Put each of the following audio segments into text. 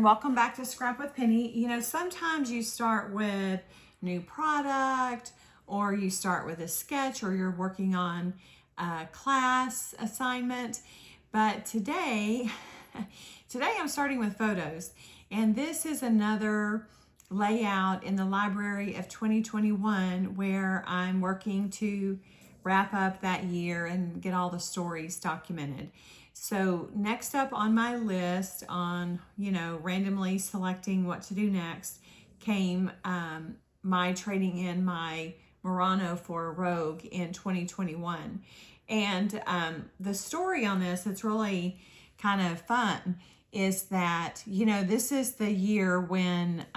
welcome back to Scrap with Penny. You know, sometimes you start with new product, or you start with a sketch, or you're working on a class assignment. But today I'm starting with photos. And this is another layout in the library of 2021 where I'm working to wrap up that year and get all the stories documented. So next up on my list on, randomly selecting what to do next came my trading in my Murano for a Rogue in 2021. And the story on this, it's really kind of fun, is that, this is the year when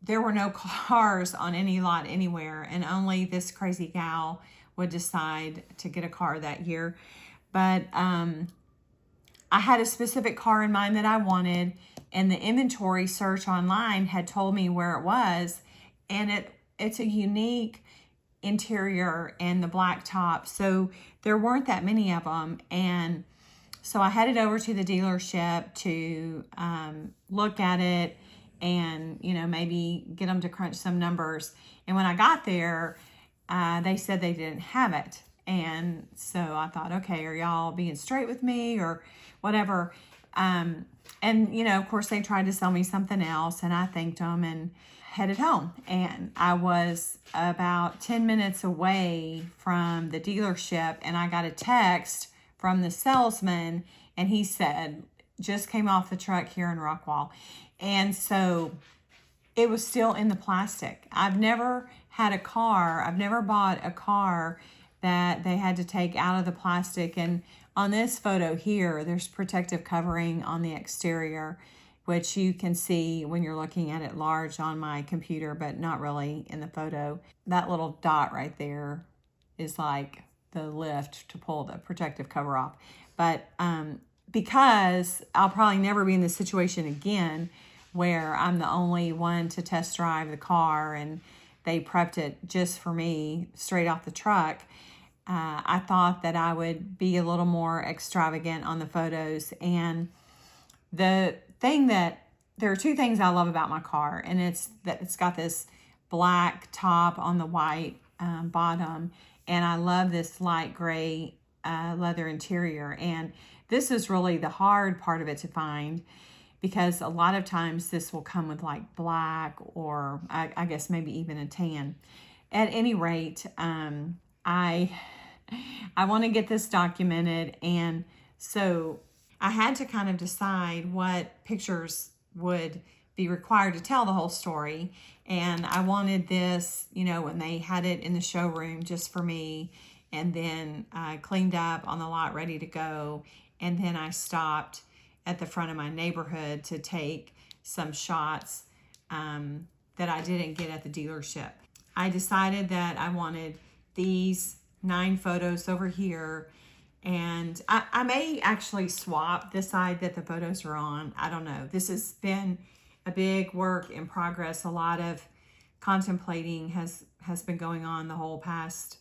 there were no cars on any lot anywhere, and only this crazy gal would decide to get a car that year. But I had a specific car in mind that I wanted, and the inventory search online had told me where it was, and it's a unique interior and the black top, so there weren't that many of them. And so I headed over to the dealership to look at it and, maybe get them to crunch some numbers. And when I got there, they said they didn't have it. And so I thought, okay, are y'all being straight with me or whatever? And, of course, they tried to sell me something else, and I thanked them and headed home. And I was about 10 minutes away from the dealership, and I got a text from the salesman, and he said, just came off the truck here in Rockwall. And so it was still in the plastic. I've never had a car, I've never bought a car that they had to take out of the plastic. And on this photo here, there's protective covering on the exterior, which you can see when you're looking at it large on my computer, but not really in the photo. That little dot right there is like the lift to pull the protective cover off. But because I'll probably never be in this situation again where I'm the only one to test drive the car and they prepped it just for me straight off the truck, I thought that I would be a little more extravagant on the photos. And there are two things I love about my car, and it's that it's got this black top on the white bottom, and I love this light gray leather interior. And this is really the hard part of it to find, because a lot of times this will come with like black or I guess maybe even a tan. At any rate, I want to get this documented, and so I had to kind of decide what pictures would be required to tell the whole story. And I wanted this, when they had it in the showroom just for me, and then I cleaned up on the lot ready to go. And then I stopped at the front of my neighborhood to take some shots that I didn't get at the dealership. I decided that I wanted these 9 photos over here, and I may actually swap this side that the photos are on. I don't know. This has been a big work in progress. A lot of contemplating has been going on the whole past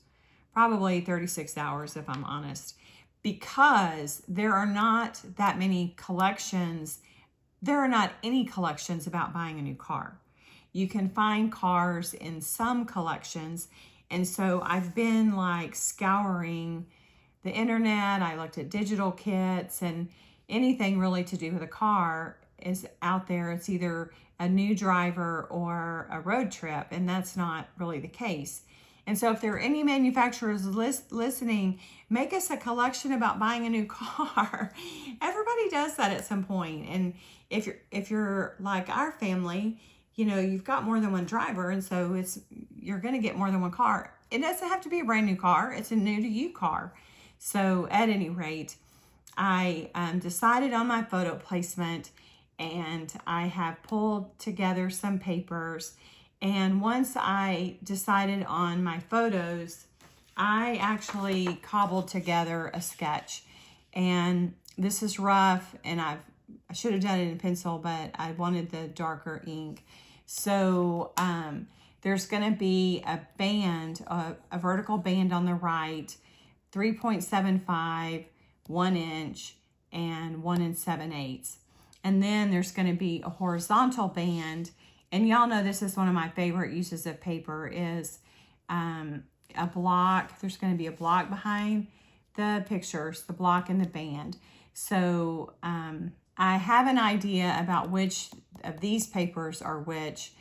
probably 36 hours, if I'm honest, because there are not that many collections. There are not any collections about buying a new car. You can find cars in some collections. And so I've been like scouring the internet. I looked at digital kits, and anything really to do with a car is out there. It's either a new driver or a road trip, and that's not really the case. And so if there are any manufacturers listening, make us a collection about buying a new car. Everybody does that at some point. And if you're like our family, you've got more than one driver, and so you're going to get more than one car. It doesn't have to be a brand new car. It's a new to you car. So at any rate, I decided on my photo placement, and I have pulled together some papers. And once I decided on my photos, I actually cobbled together a sketch. And this is rough, and I should have done it in pencil, but I wanted the darker ink. So there's going to be a band, a vertical band on the right, 3.75, 1 inch, and 1 7/8. And then there's going to be a horizontal band. And y'all know this is one of my favorite uses of paper is a block. There's going to be a block behind the pictures, the block and the band. So I have an idea about which of these papers are which,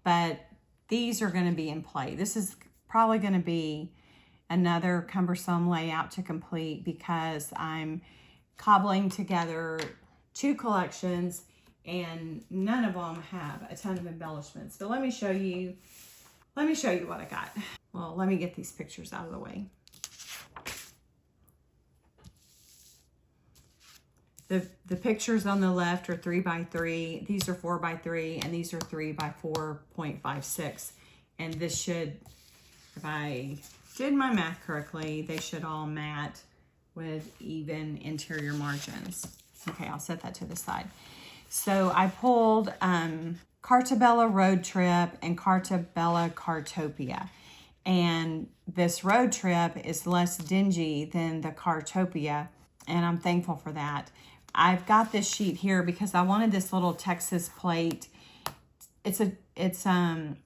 but these are going to be in play. This is probably going to be another cumbersome layout to complete because I'm cobbling together 2 collections and none of them have a ton of embellishments. But let me show you what I got. Well, let me get these pictures out of the way. The pictures on the left are 3x3. These are 4x3, and these are 3x4.56. And this should, if I did my math correctly, they should all mat with even interior margins. Okay, I'll set that to the side. So I pulled Carta Bella Road Trip and Carta Bella Cartopia. And this road trip is less dingy than the Cartopia, and I'm thankful for that. I've got this sheet here because I wanted this little Texas plate. It's on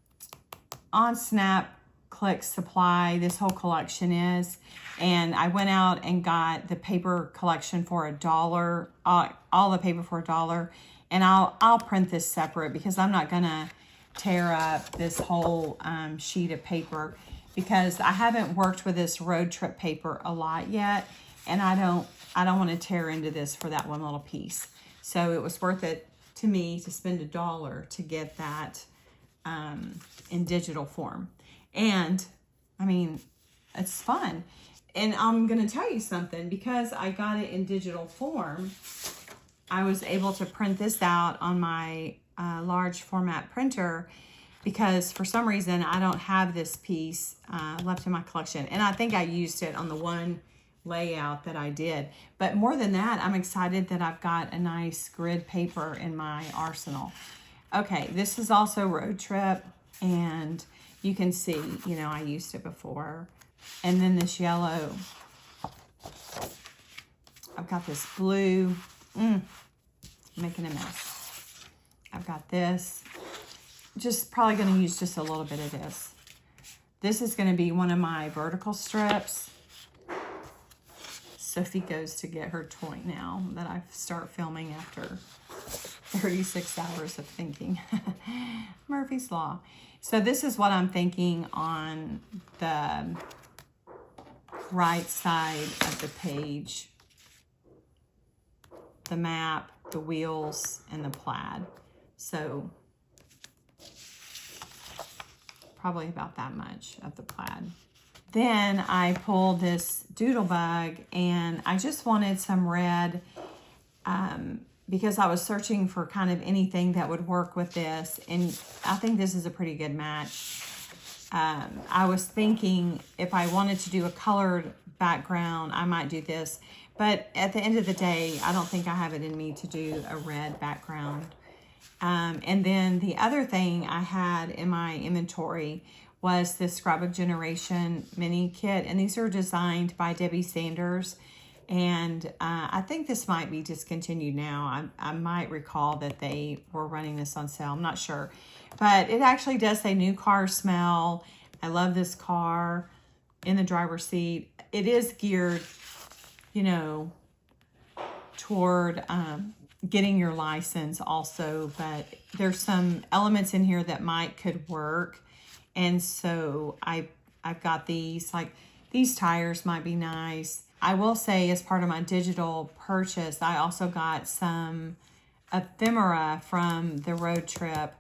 Snap Click Supply, this whole collection is. And I went out and got the paper collection for $1, all the paper for $1. And I'll print this separate because I'm not gonna tear up this whole sheet of paper because I haven't worked with this road trip paper a lot yet, and I don't want to tear into this for that one little piece. So it was worth it to me to spend $1 to get that in digital form. And I mean, it's fun. And I'm going to tell you something, because I got it in digital form, I was able to print this out on my large format printer because for some reason I don't have this piece left in my collection. And I think I used it on the one layout that I did. But more than that, I'm excited that I've got a nice grid paper in my arsenal. Okay, this is also road trip, and you can see, you know, I used it before. And then this yellow. I've got this blue. Making a mess. I've got this. Just probably going to use just a little bit of this. This is going to be one of my vertical strips. Sophie goes to get her toy now that I start filming after 36 hours of thinking. Murphy's Law. So this is what I'm thinking on the right side of the page. The map, the wheels, and the plaid. So probably about that much of the plaid. Then I pulled this Doodlebug, and I just wanted some red because I was searching for kind of anything that would work with this, and I think this is a pretty good match. I was thinking if I wanted to do a colored background, I might do this, but at the end of the day, I don't think I have it in me to do a red background. And then the other thing I had in my inventory was this Scrapbook Generation mini kit, and these are designed by Debbie Sanders, and I think this might be discontinued now. I might recall that they were running this on sale. I'm not sure, but it actually does say new car smell. I love this car in the driver's seat. It is geared, you know, toward getting your license also, but there's some elements in here that could work. And so I've got these, like these tires might be nice. I will say, as part of my digital purchase, I also got some ephemera from the road trip,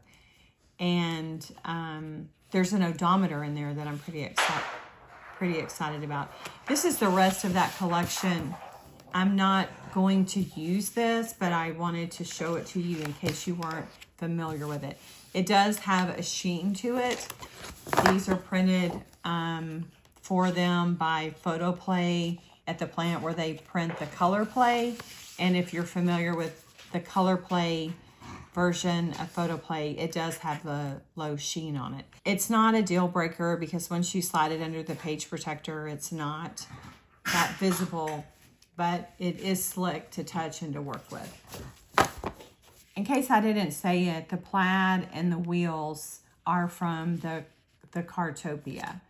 and there's an odometer in there that I'm pretty excited about. This is the rest of that collection. I'm not going to use this, but I wanted to show it to you in case you weren't familiar with it. It does have a sheen to it. These are printed for them by Photoplay at the plant where they print the color play. And if you're familiar with the color play version of Photoplay, it does have the low sheen on it. It's not a deal breaker because once you slide it under the page protector, it's not that visible, but it is slick to touch and to work with. in case I didn't say it, the plaid and the wheels are from the Cartopia.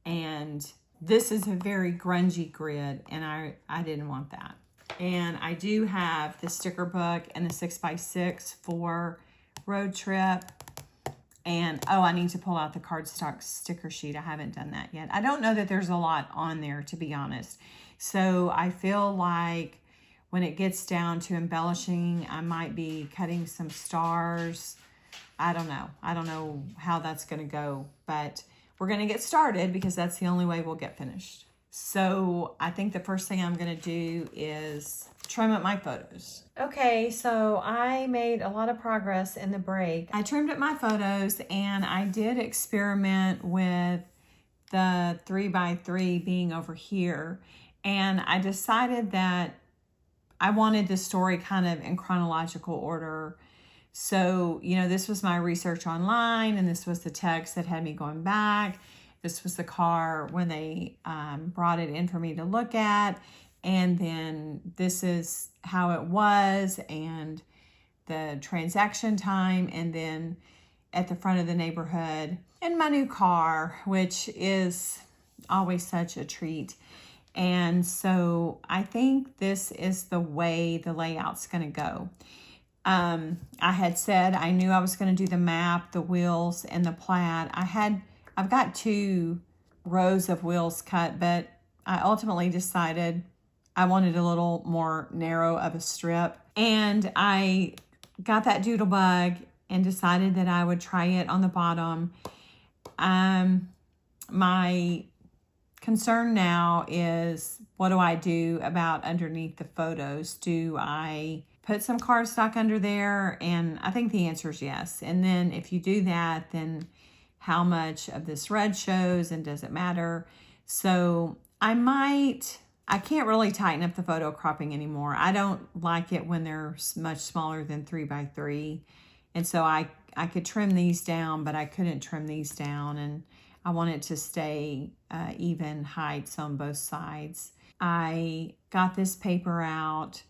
And this is a very grungy grid, and I didn't want that. And I do have the sticker book and the 6x6 for road trip. And, oh, I need to pull out the cardstock sticker sheet. I haven't done that yet. I don't know that there's a lot on there, to be honest. So I feel like when it gets down to embellishing, I might be cutting some stars. I don't know. I don't know how that's going to go, but we're going to get started because that's the only way we'll get finished. So I think the first thing I'm going to do is trim up my photos. Okay, so I made a lot of progress in the break. I trimmed up my photos, and I did experiment with the 3x3 being over here. And I decided that I wanted the story kind of in chronological order. So, you know, this was my research online, and this was the text that had me going back. This was the car when they brought it in for me to look at. And then this is how it was, and the transaction time, and then at the front of the neighborhood, and my new car, which is always such a treat. And so I think this is the way the layout's going to go. I had said I knew I was going to do the map, the wheels, and the plaid. I've got 2 rows of wheels cut, but I ultimately decided I wanted a little more narrow of a strip. And I got that Doodlebug and decided that I would try it on the bottom. My concern now is, what do I do about underneath the photos? Do I put some cardstock under there? And I think the answer is yes. And then if you do that, then how much of this red shows, and does it matter? So I can't really tighten up the photo cropping anymore. I don't like it when they're much smaller than 3x3. And so I could trim these down, but I couldn't trim these down. And I want it to stay even heights on both sides. I got this paper out,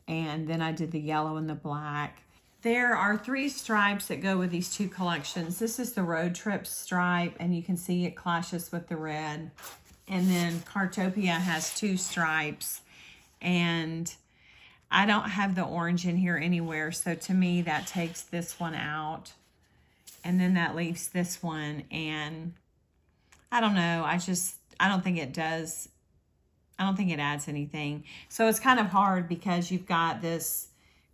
and then I did the yellow and the black. There are 3 stripes that go with these 2 collections. This is the road trip stripe, and you can see it clashes with the red. And then Cartopia has 2 stripes, and I don't have the orange in here anywhere. So to me, that takes this one out, and then that leaves this one. And I don't know. I don't think it does. I don't think it adds anything. So it's kind of hard because you've got this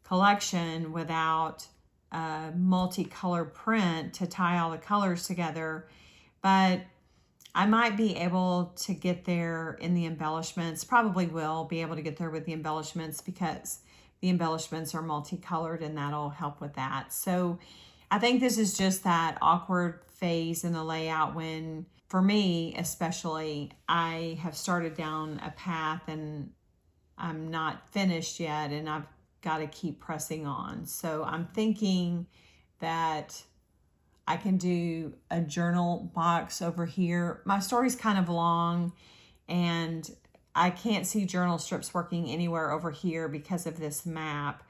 collection without a multicolor print to tie all the colors together. But I might be able to get there in the embellishments. Probably will be able to get there with the embellishments because the embellishments are multicolored, and that'll help with that. So I think this is just that awkward phase in the layout when, for me especially, I have started down a path and I'm not finished yet, and I've got to keep pressing on. So I'm thinking that I can do a journal box over here. My story's kind of long, and I can't see journal strips working anywhere over here because of this map,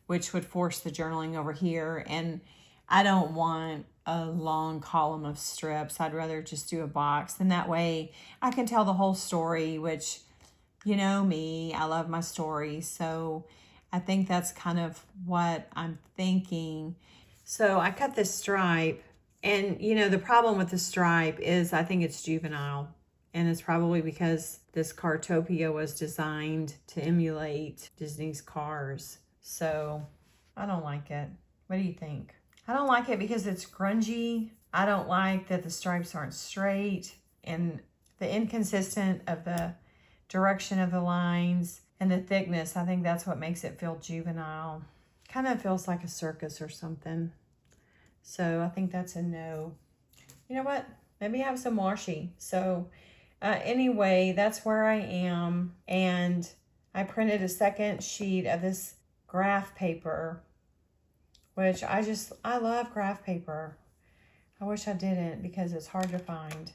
which would force the journaling over here. And I don't want a long column of strips. I'd rather just do a box. And that way I can tell the whole story, which, you know me, I love my stories. So I think that's kind of what I'm thinking. So I cut this stripe, and you know, the problem with the stripe is I think it's juvenile, and it's probably because this Cartopia was designed to emulate Disney's cars. So I don't like it. What do you think? I don't like it because it's grungy. I don't like that the stripes aren't straight, and the inconsistent of the direction of the lines and the thickness. I think that's what makes it feel juvenile. Kind of feels like a circus or something. So I think that's a no. You know what? Maybe have some washi. So anyway, that's where I am. And I printed a second sheet of this graph paper, which I love graph paper. I wish I didn't because it's hard to find.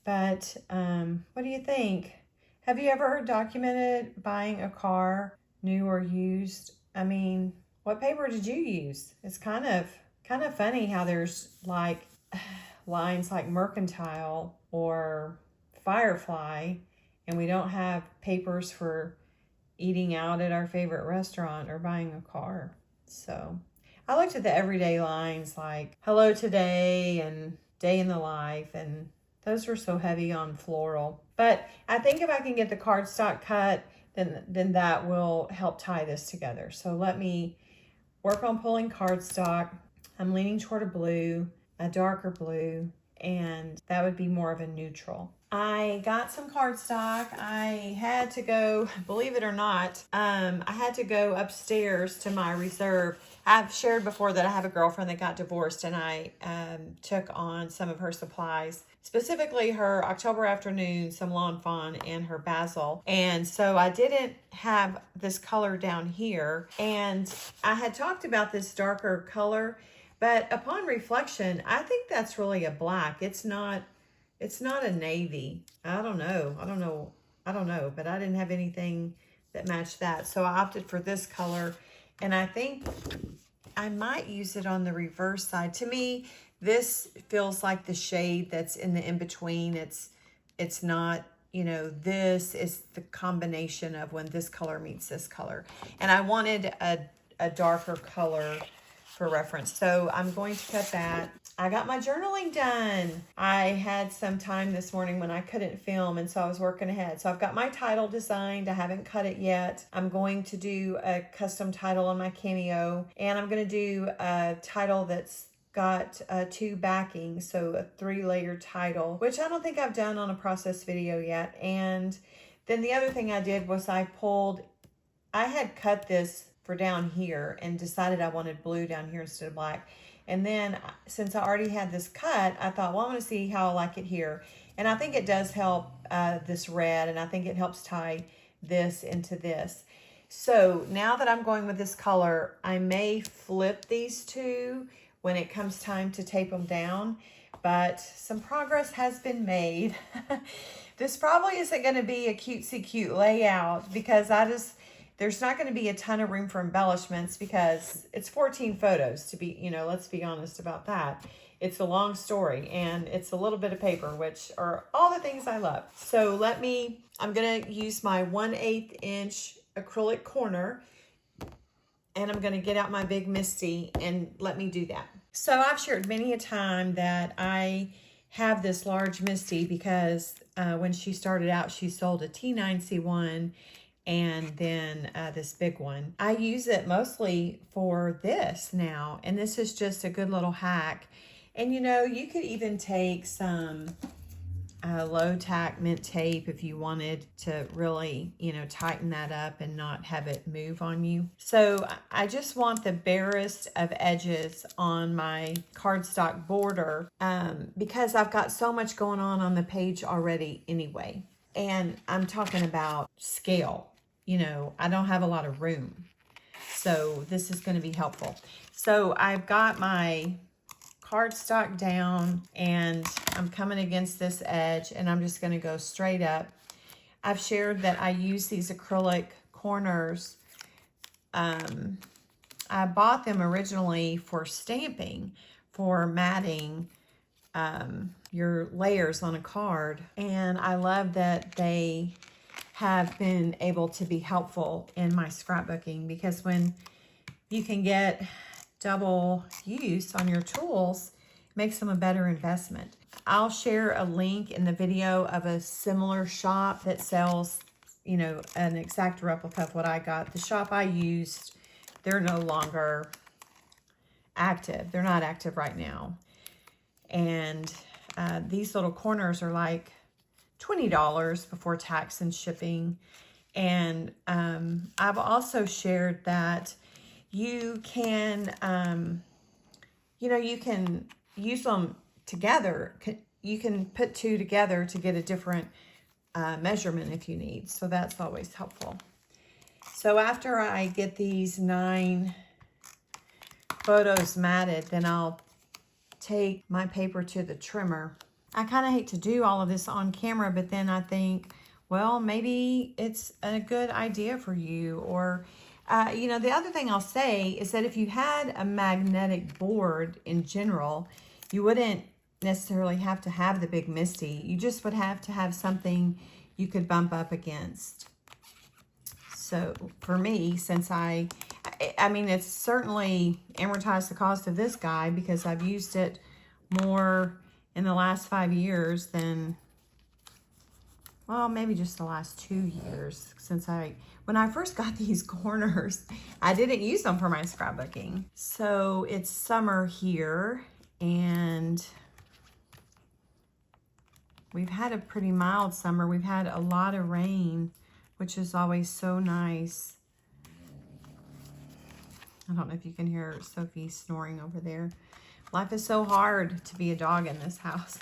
But what do you think? Have you ever documented buying a car, new or used? I mean, What paper did you use? It's kind of funny how there's like lines like Mercantile or Firefly, and we don't have papers for eating out at our favorite restaurant or buying a car. So I looked at the everyday lines like Hello Today and Day in the Life, and those were so heavy on floral. But I think if I can get the cardstock cut, then that will help tie this together. So let me work on pulling cardstock. I'm leaning toward a blue, a darker blue, and that would be more of a neutral. I got some cardstock. I had to go, believe it or not, I had to go upstairs to my reserve. I've shared before that I have a girlfriend that got divorced, and I took on some of her supplies, specifically her October Afternoon, some Lawn Fawn, and her Bazzill. And so I didn't have this color down here, and I had talked about this darker color, but upon reflection, I think that's really a black. It's not a navy. I don't know, but I didn't have anything that matched that. So I opted for this color, and I think I might use it on the reverse side. To me, this feels like the shade that's in the in-between. It's not, you know, this is the combination of when this color meets this color. And I wanted a darker color for reference. So I'm going to cut that. I got my journaling done. I had some time this morning when I couldn't film, and so I was working ahead. So I've got my title designed. I haven't cut it yet. I'm going to do a custom title on my Cameo, and I'm going to do a title that's got 2 backings, so a 3-layer title, which I don't think I've done on a process video yet. And then the other thing I did was I had cut this for down here and decided I wanted blue down here instead of black. And then since I already had this cut, I thought, well, I'm going to see how I like it here. And I think it does help this red, and I think it helps tie this into this. So now that I'm going with this color, I may flip these two when it comes time to tape them down, but some progress has been made. This probably isn't going to be a cutesy cute layout because there's not going to be a ton of room for embellishments because it's 14 photos to be, you know, let's be honest about that. It's a long story and it's a little bit of paper, which are all the things I love. So I'm going to use my 1/8 inch acrylic corner, and I'm going to get out my big Misty and let me do that. So I've shared many a time that I have this large Misty because when she started out, she sold a T9C1 and then this big one. I use it mostly for this now, and this is just a good little hack. And you know, you could even take some low tack mint tape if you wanted to really, you know, tighten that up and not have it move on you. So I just want the barest of edges on my cardstock border because I've got so much going on the page already anyway. And I'm talking about scale. You know, I don't have a lot of room. So this is going to be helpful. So I've got my cardstock down and I'm coming against this edge, and I'm just going to go straight up. I've shared that I use these acrylic corners. I bought them originally for stamping, for matting your layers on a card, and I love that they have been able to be helpful in my scrapbooking, because when you can get double use on your tools, it makes them a better investment. I'll share a link in the video of a similar shop that sells, you know, an exact replica of what I got. The shop I used, they're no longer active. They're not active right now. And these little corners are like $20 before tax and shipping. And I've also shared that you can, you know, you can use them together. You can put two together to get a different measurement if you need. So that's always helpful. So after I get these 9 photos matted, then I'll take my paper to the trimmer. I kind of hate to do all of this on camera, but then I think, well, maybe it's a good idea for you. Or You know, the other thing I'll say is that if you had a magnetic board in general, you wouldn't necessarily have to have the big Misty. You just would have to have something you could bump up against. So for me, since I mean, it's certainly amortized the cost of this guy because I've used it more in the last 5 years than, well, maybe just the last 2 years since when I first got these corners, I didn't use them for my scrapbooking. So it's summer here and we've had a pretty mild summer. We've had a lot of rain, which is always so nice. I don't know if you can hear Sophie snoring over there. Life is so hard to be a dog in this house.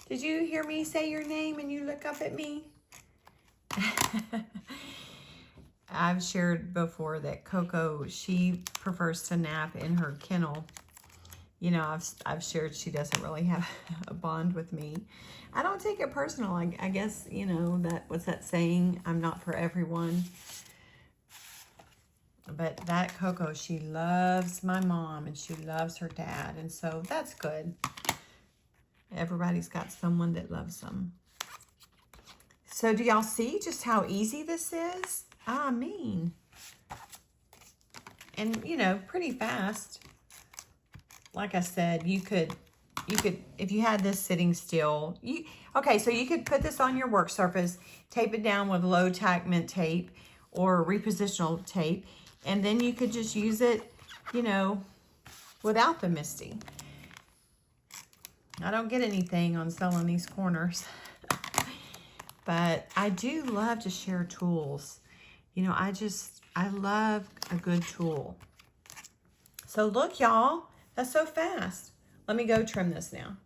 Did you hear me say your name and you look up at me? I've shared before that Coco, she prefers to nap in her kennel. You know, I've shared she doesn't really have a bond with me. I don't take it personal. I guess, you know, what's that saying? I'm not for everyone. But that Coco, she loves my mom and she loves her dad. And so that's good. Everybody's got someone that loves them. So do y'all see just how easy this is? I mean, and you know, pretty fast. Like I said, you could, if you had this sitting still, okay, so you could put this on your work surface, tape it down with low tackment tape or repositional tape, and then you could just use it, you know, without the Misty. I don't get anything on selling these corners, but I do love to share tools. You know, I love a good tool. So look, y'all, that's so fast. Let me go trim this now.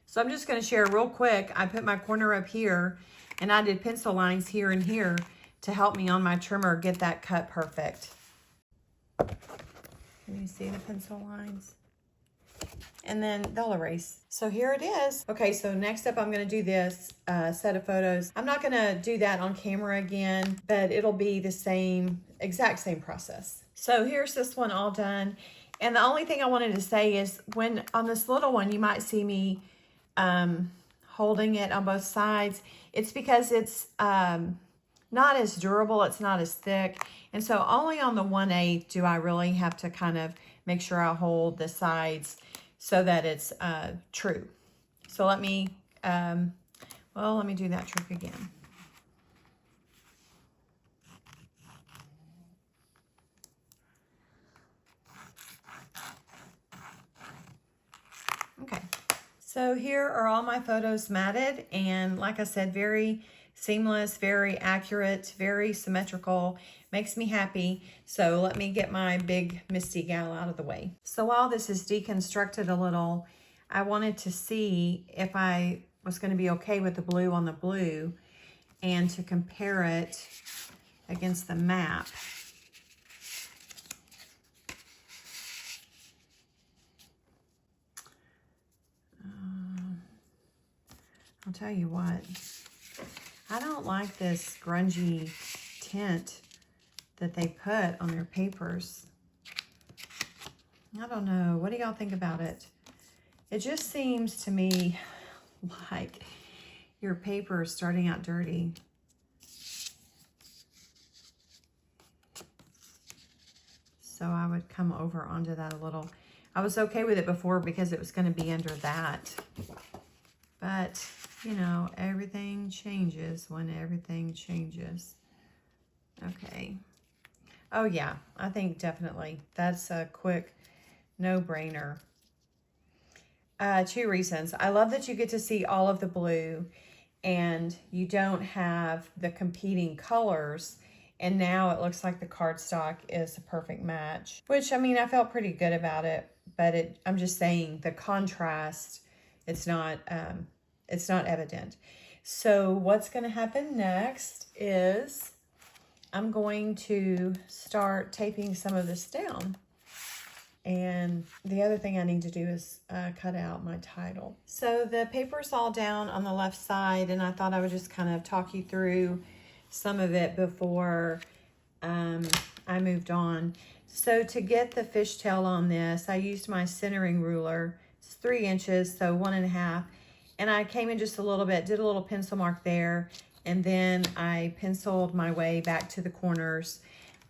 So I'm just going to share real quick. I put my corner up here and I did pencil lines here and here to help me on my trimmer get that cut perfect. Can you see the pencil lines? And then they'll erase. So here it is. Okay, so next up I'm going to do this set of photos. I'm not going to do that on camera again, but it'll be the exact same process. So here's this one all done. And the only thing I wanted to say is when on this little one, you might see me holding it on both sides. It's because it's not as durable. It's not as thick. And so only on the 1/8 do I really have to kind of make sure I hold the sides so that it's true. So let me do that trick again. Okay, so here are all my photos matted, and like I said, very seamless, very accurate, very symmetrical, makes me happy. So let me get my big Misty gal out of the way. So while this is deconstructed a little, I wanted to see if I was going to be okay with the blue on the blue and to compare it against the map. I'll tell you what, I don't like this grungy tint that they put on their papers. I don't know. What do y'all think about it? It just seems to me like your paper is starting out dirty. So I would come over onto that a little. I was okay with it before because it was going to be under that. But, you know, everything changes when everything changes. Okay. Oh, yeah. I think definitely that's a quick no-brainer. 2 reasons. I love that you get to see all of the blue and you don't have the competing colors. And now it looks like the cardstock is a perfect match, which, I mean, I felt pretty good about it, but I'm just saying the contrast, it's not evident. So what's going to happen next is I'm going to start taping some of this down. And the other thing I need to do is cut out my title. So the paper's all down on the left side, and I thought I would just kind of talk you through some of it before I moved on. So to get the fishtail on this, I used my centering ruler. It's 3 inches, so 1.5. And I came in just a little bit, did a little pencil mark there, and then I penciled my way back to the corners.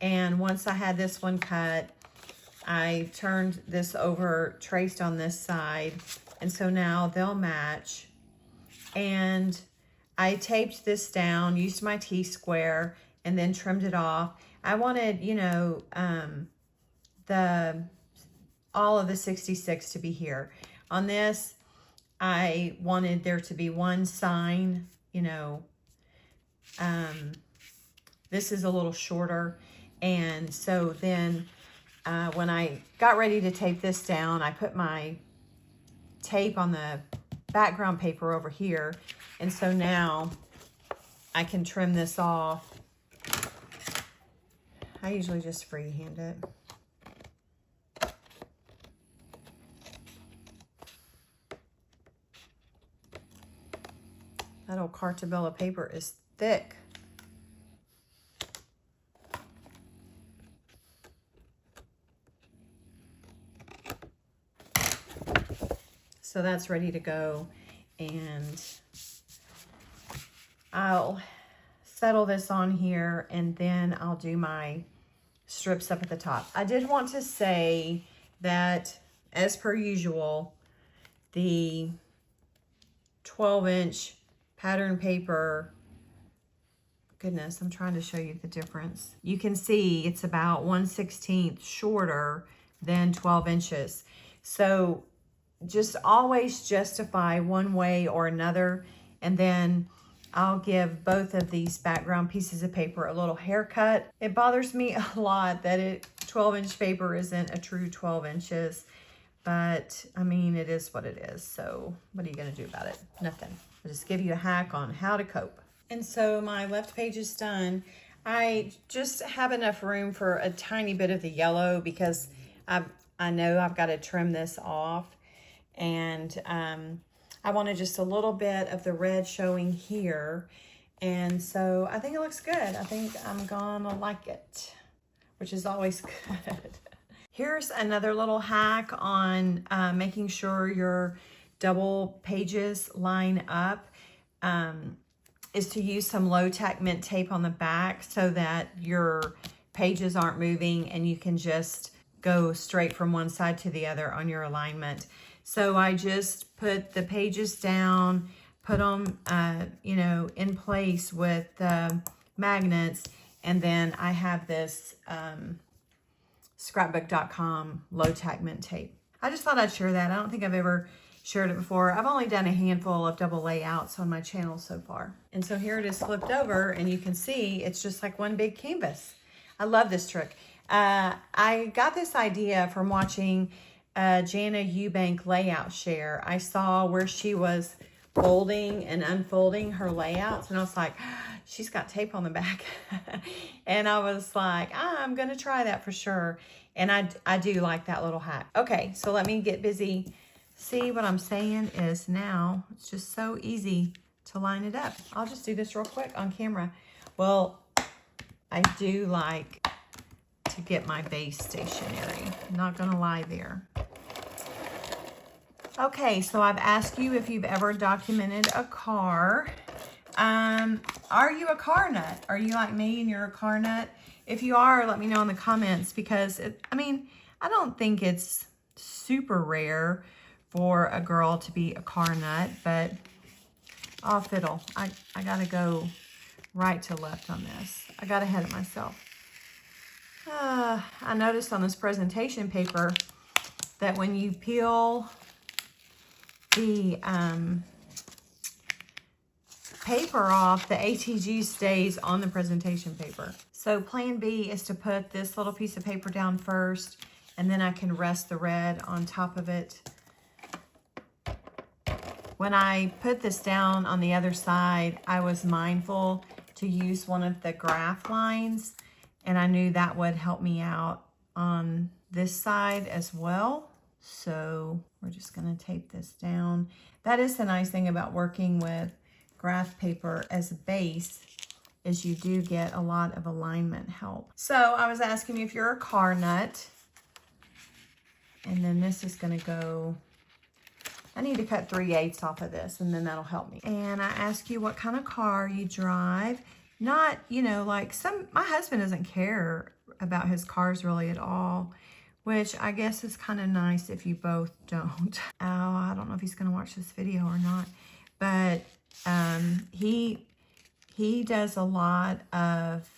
And once I had this one cut, I turned this over, traced on this side, and so now they'll match. And I taped this down, used my T-square, and then trimmed it off. I wanted, you know, all of the 66 to be here. On this, I wanted there to be one sign, you know. This is a little shorter, and so then when I got ready to tape this down, I put my tape on the background paper over here, and so now I can trim this off. I usually just freehand it. That old Carta Bella paper is thick. So that's ready to go, and I'll settle this on here, and then I'll do my strips up at the top. I did want to say that, as per usual, the 12-inch pattern paper, goodness, I'm trying to show you the difference. You can see it's about 1/16 shorter than 12 inches. So just always justify one way or another, and then I'll give both of these background pieces of paper a little haircut. It bothers me a lot that 12-inch paper isn't a true 12 inches, but I mean, it is what it is. So what are you gonna do about it? Nothing. I'll just give you a hack on how to cope. And so my left page is done. I just have enough room for a tiny bit of the yellow because I know I've got to trim this off. And I wanted just a little bit of the red showing here. And so I think it looks good. I think I'm gonna like it, which is always good. Here's another little hack on making sure your double pages line up, is to use some low tack mint tape on the back so that your pages aren't moving and you can just go straight from one side to the other on your alignment. So I just put the pages down, put them, you know, in place with magnets, and then I have this scrapbook.com low tack mint tape. I just thought I'd share that. I don't think I've ever shared it before. I've only done a handful of double layouts on my channel so far. And so here it is flipped over, and you can see it's just like one big canvas. I love this trick. I got this idea from watching Jana Eubank layout share. I saw where she was folding and unfolding her layouts, and I was like, she's got tape on the back. And I was like, I'm gonna try that for sure. And I do like that little hack. Okay, so let me get busy. See, what I'm saying is now it's just so easy to line it up. I'll just do this real quick on camera. Well, I do like to get my base stationary. I'm not gonna lie there. Okay, so I've asked you if you've ever documented a car. Are you a car nut? Are you like me and you're a car nut? If you are, let me know in the comments, because I mean, I don't think it's super rare for a girl to be a car nut, but I'll fiddle. I gotta go right to left on this. I got ahead of myself. I noticed on this presentation paper that when you peel the paper off, the ATG stays on the presentation paper. So plan B is to put this little piece of paper down first, and then I can rest the red on top of it. When I put this down on the other side, I was mindful to use one of the graph lines, and I knew that would help me out on this side as well. So we're just gonna tape this down. That is the nice thing about working with graph paper as a base, is you do get a lot of alignment help. So I was asking you if you're a car nut. And then this is going to go, I need to cut 3/8 off of this, and then that'll help me. And I ask you what kind of car you drive. Not, you know, like my husband doesn't care about his cars really at all, which I guess is kind of nice if you both don't. Oh, I don't know if he's going to watch this video or not, but he does a lot of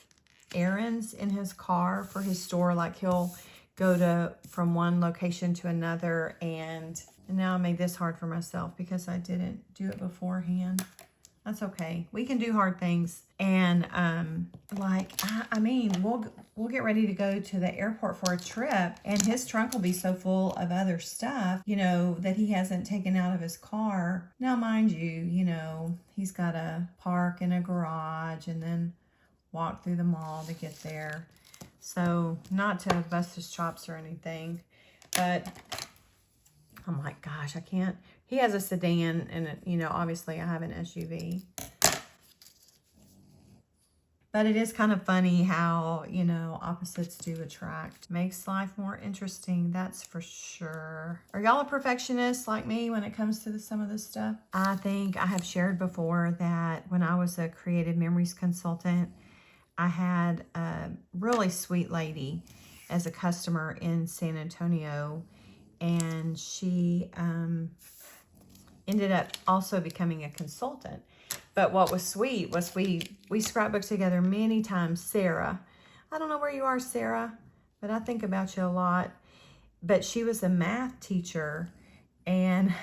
errands in his car for his store. Like he'll go from one location to another, and now I made this hard for myself because I didn't do it beforehand. That's okay. We can do hard things. And I mean, we'll get ready to go to the airport for a trip, and his trunk will be so full of other stuff, you know, that he hasn't taken out of his car. Now, mind you, you know, he's got to park in a garage and then walk through the mall to get there. So not to bust his chops or anything, but I'm like, gosh, I can't. He has a sedan, and, you know, obviously I have an SUV. But it is kind of funny how, you know, opposites do attract. Makes life more interesting, that's for sure. Are y'all a perfectionist like me when it comes to some of this stuff? I think I have shared before that when I was a creative memories consultant, I had a really sweet lady as a customer in San Antonio, and she ended up also becoming a consultant. But what was sweet was we scrapbooked together many times. Sarah, I don't know where you are, Sarah, but I think about you a lot. But she was a math teacher, and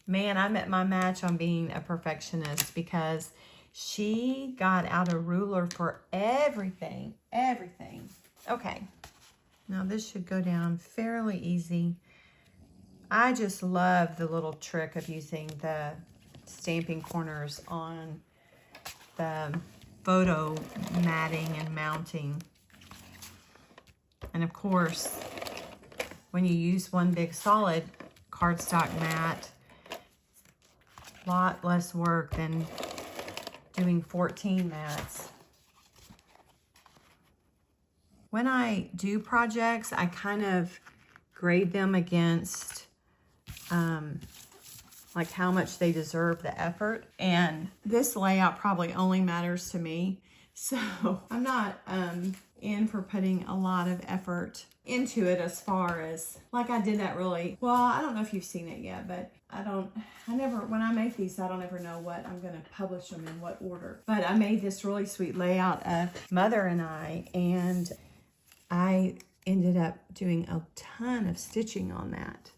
man, I met my match on being a perfectionist because she got out a ruler for everything. Okay, now this should go down fairly easy. I just love the little trick of using the stamping corners on the photo matting and mounting. And of course, when you use one big solid cardstock mat, a lot less work than doing 14 mats. When I do projects, I kind of grade them against like how much they deserve the effort. And this layout probably only matters to me. So I'm not in for putting a lot of effort into it as far as, like I did that really, well, I don't know if you've seen it yet, but when I make these, I don't ever know what I'm going to publish them in what order. But I made this really sweet layout of Mother and I, and I ended up doing a ton of stitching on that.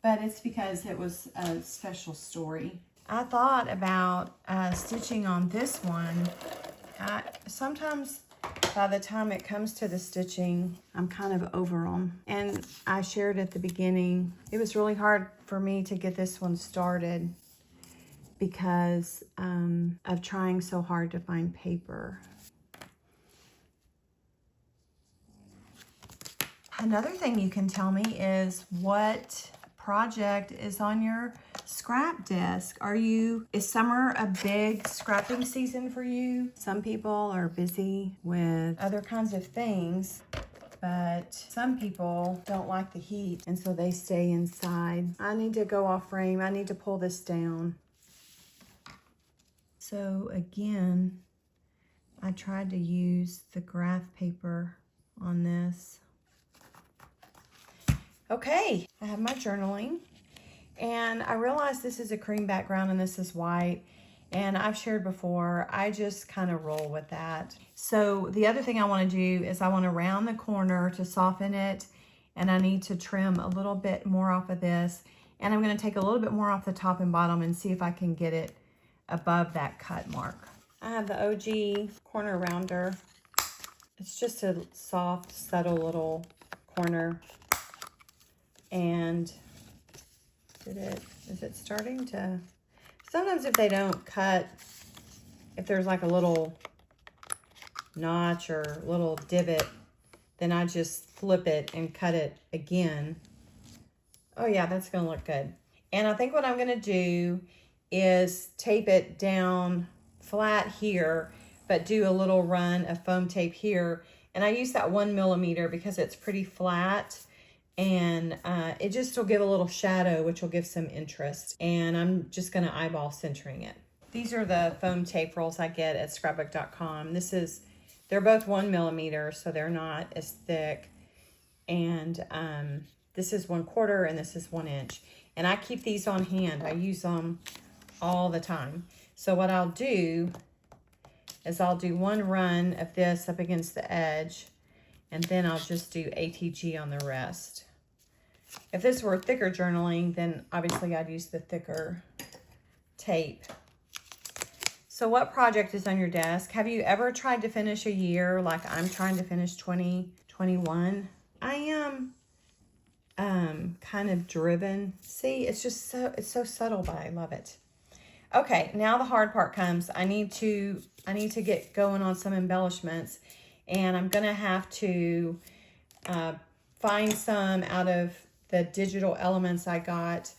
But it's because it was a special story. I thought about stitching on this one. Sometimes by the time it comes to the stitching, I'm kind of over them. And I shared at the beginning, it was really hard for me to get this one started because of trying so hard to find paper. Another thing you can tell me is what project is on your scrap desk. Is summer a big scrapping season for you? Some people are busy with other kinds of things, but some people don't like the heat, and so they stay inside. I need to go off frame. I need to pull this down. So again, I tried to use the graph paper on this. Okay, I have my journaling, and I realized this is a cream background and this is white, and I've shared before, I just kind of roll with that. So the other thing I want to do is I want to round the corner to soften it, and I need to trim a little bit more off of this, and I'm going to take a little bit more off the top and bottom and see if I can get it above that cut mark. I have the OG corner rounder. It's just a soft, subtle little corner. And is it starting to, sometimes if they don't cut, if there's like a little notch or little divot, then I just flip it and cut it again. Oh yeah, that's gonna look good. And I think what I'm going to do is tape it down flat here, but do a little run of foam tape here. And I use that 1 millimeter because it's pretty flat, and it just will give a little shadow, which will give some interest. And I'm just going to eyeball centering it. These are the foam tape rolls I get at scrapbook.com. They're both 1 millimeter, so they're not as thick. And this is 1/4 and this is 1 inch. And I keep these on hand. I use them all the time. So what I'll do is I'll do one run of this up against the edge, and then I'll just do ATG on the rest. If this were thicker journaling, then obviously I'd use the thicker tape. So what project is on your desk? Have you ever tried to finish a year like I'm trying to finish 2021? I am kind of driven. See, it's so subtle, but I love it. Okay, now the hard part comes. I need to get going on some embellishments, and I'm gonna have to find some out of the digital elements I got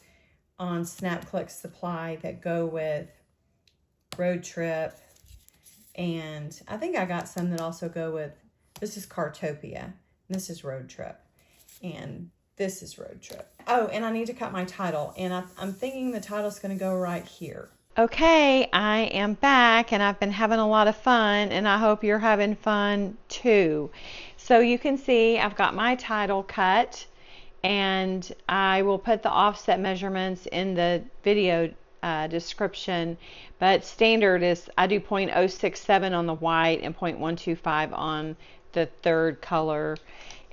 on Snap Click Supply that go with Road Trip, and I think I got some that also go with, this is Cartopia, and this is Road Trip, and this is Road Trip. Oh, and I need to cut my title, and I'm thinking the title's going to go right here. Okay, I am back, and I've been having a lot of fun, and I hope you're having fun too. So you can see I've got my title cut, and I will put the offset measurements in the video description, but standard is I do 0.067 on the white and 0.125 on the third color.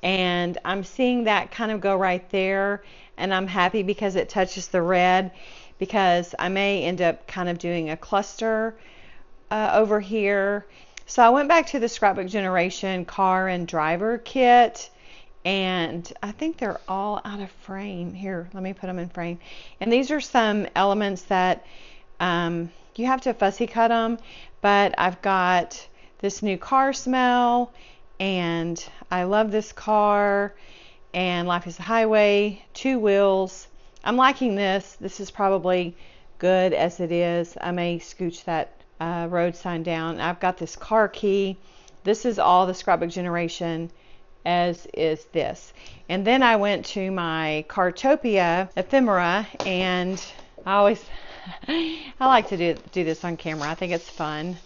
And I'm seeing that kind of go right there, and I'm happy because it touches the red, because I may end up kind of doing a cluster over here. So I went back to the Scrapbook Generation car and driver kit, and I think they're all out of frame. Here, let me put them in frame. And these are some elements that you have to fussy cut them, but I've got this new car smell, and I love this car, and Life is a Highway, 2 wheels. I'm liking this. This is probably good as it is. I may scooch that road sign down. I've got this car key. This is all the Scrapbook Generation, as is this. And then I went to my Cartopia ephemera, and I like to do this on camera. I think it's fun.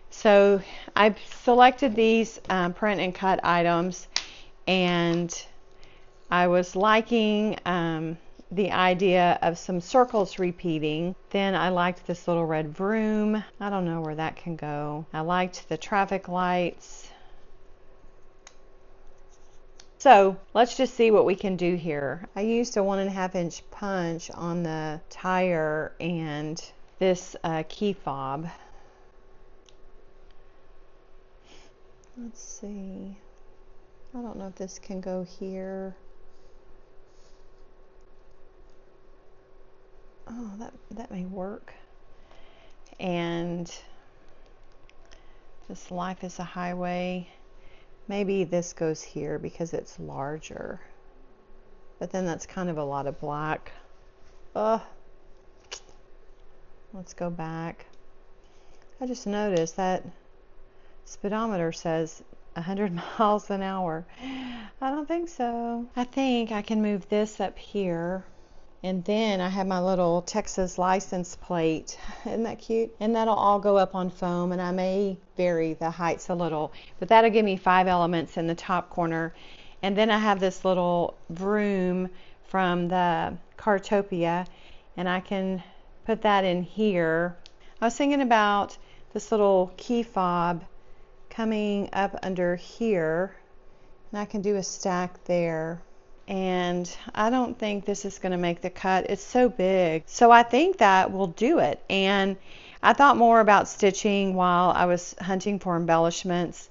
So I selected these print and cut items, and I was liking the idea of some circles repeating. Then I liked this little red vroom. I don't know where that can go. I liked the traffic lights. So let's just see what we can do here. I used a 1.5 inch punch on the tire and this key fob. Let's see. I don't know if this can go here. Oh, that may work. And this Life is a Highway. Maybe this goes here because it's larger. But then that's kind of a lot of black. Let's go back. I just noticed that speedometer says 100 miles an hour. I don't think so. I think I can move this up here. And then I have my little Texas license plate. Isn't that cute? And that'll all go up on foam, and I may vary the heights a little, but that'll give me 5 elements in the top corner. And then I have this little vroom from the Cartopia, and I can put that in here. I was thinking about this little key fob coming up under here, and I can do a stack there. And I don't think this is going to make the cut. It's so big. So I think that will do it. And I thought more about stitching while I was hunting for embellishments,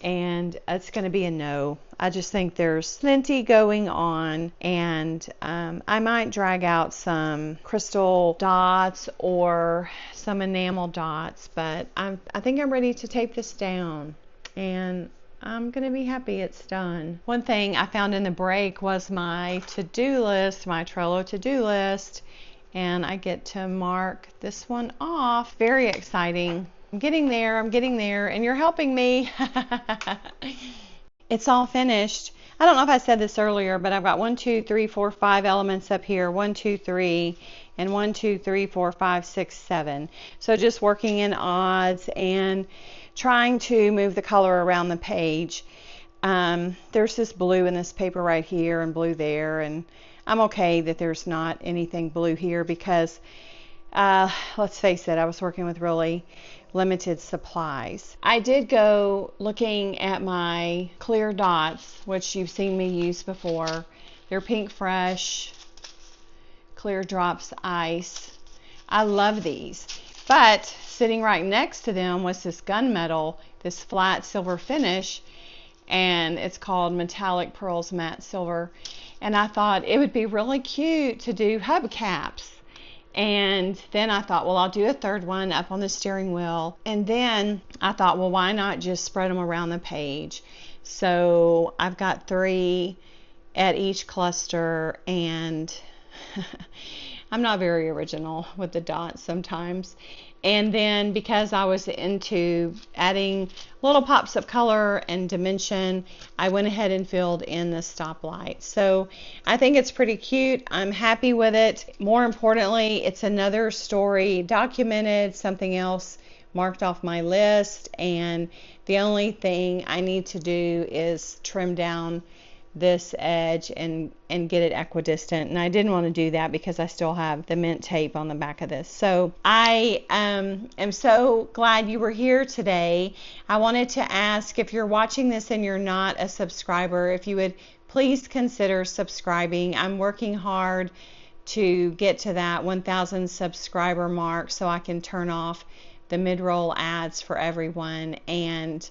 and it's going to be a no. I just think there's plenty going on, and I might drag out some crystal dots or some enamel dots, but I think I'm ready to tape this down. And I'm gonna be happy it's done. One thing I found in the break was my to-do list, my Trello to-do list, and I get to mark this one off. Very exciting. I'm getting there, and you're helping me. It's all finished. I don't know if I said this earlier, but I've got 1, 2, 3, 4, 5 elements up here. 1, 2, 3, and 1, 2, 3, 4, 5, 6, 7. So just working in odds and trying to move the color around the page. There's this blue in this paper right here and blue there, and I'm okay that there's not anything blue here because let's face it, I was working with really limited supplies. I did go looking at my clear dots, which you've seen me use before. They're Pink Fresh Clear Drops Ice. I love these, but sitting right next to them was this gunmetal, this flat silver finish, and it's called Metallic Pearls Matte Silver. And I thought it would be really cute to do hubcaps. And then I thought, well, I'll do a third one up on the steering wheel. And then I thought, well, why not just spread them around the page? So I've got 3 at each cluster, and I'm not very original with the dots sometimes. And then because I was into adding little pops of color and dimension, I went ahead and filled in the stoplight. So I think it's pretty cute. I'm happy with it. More importantly, it's another story documented, something else marked off my list. And the only thing I need to do is trim down this edge and get it equidistant, and I didn't want to do that because I still have the mint tape on the back of this. So I am so glad you were here today. I wanted to ask, if you're watching this and you're not a subscriber, if you would please consider subscribing. I'm working hard to get to that 1,000 subscriber mark so I can turn off the mid-roll ads for everyone. And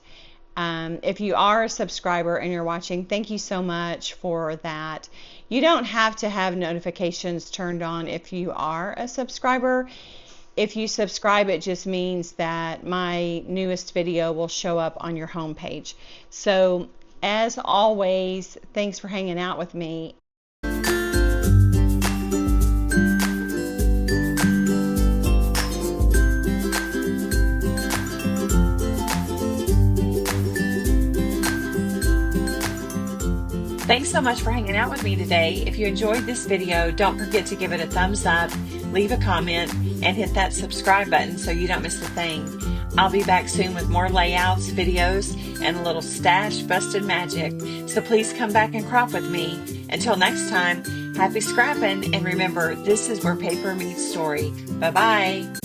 if you are a subscriber and you're watching, thank you so much for that. You don't have to have notifications turned on if you are a subscriber. If you subscribe, it just means that my newest video will show up on your homepage. So as always, thanks for hanging out with me. Thanks so much for hanging out with me today. If you enjoyed this video, don't forget to give it a thumbs up, leave a comment, and hit that subscribe button so you don't miss a thing. I'll be back soon with more layouts, videos, and a little stash busted magic. So please come back and crop with me. Until next time, happy scrapping, and remember, this is where paper meets story. Bye-bye.